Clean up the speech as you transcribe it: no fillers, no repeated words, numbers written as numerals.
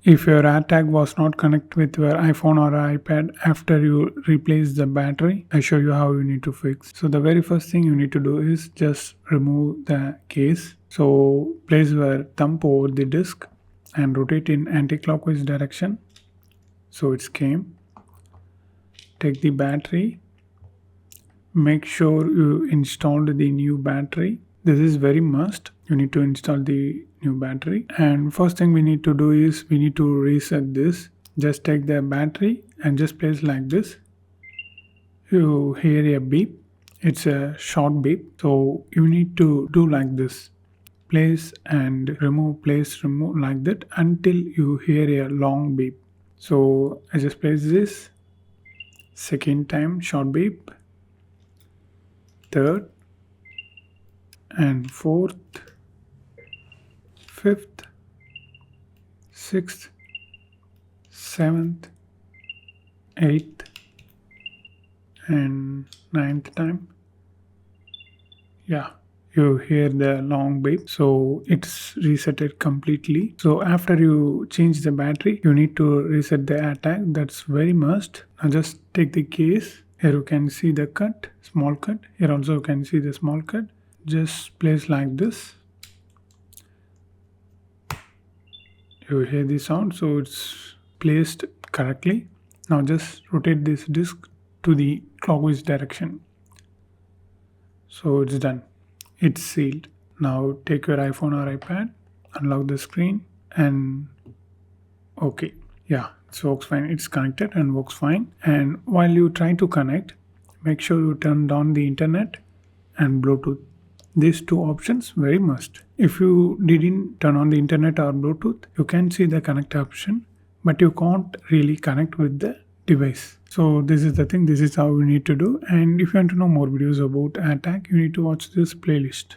If your AirTag was not connected with your iPhone or iPad after you replace the battery, I show you how you need to fix. So the very first thing you need to do is just remove the case. So place your thumb over the disk and rotate in anti-clockwise direction. So it's came. Take the battery. Make sure you installed the new battery. This is very must. You need to install the new battery. And first thing we need to do is we need to reset this. Just take the battery and just place like this. You hear a beep. It's a short beep. So you need to do like this. Place and remove, place, remove like that until you hear a long beep. So I just place this. Second time short beep. Third and fourth, fifth, sixth, seventh, eighth, and ninth time. Yeah, you hear the long beep, so it's resetted completely. So after you change the battery, you need to reset the AirTag. That's very must. Now just take the case. Here you can see the cut, small cut. Here also you can see the small cut. Just place like this. You hear the sound, so it's placed correctly. Now just rotate this disc to the clockwise direction. So it's done. It's sealed. Now take your iPhone or iPad, unlock the screen, and okay. Yeah, it works fine. It's connected and works fine. And while you try to connect, make sure you turn down the internet and Bluetooth. These two options very must. If you didn't turn on the internet or Bluetooth, you can see the connect option, but you can't really connect with the device. So this is the thing. This is how you need to do. And if you want to know more videos about AirTag, you need to watch this playlist.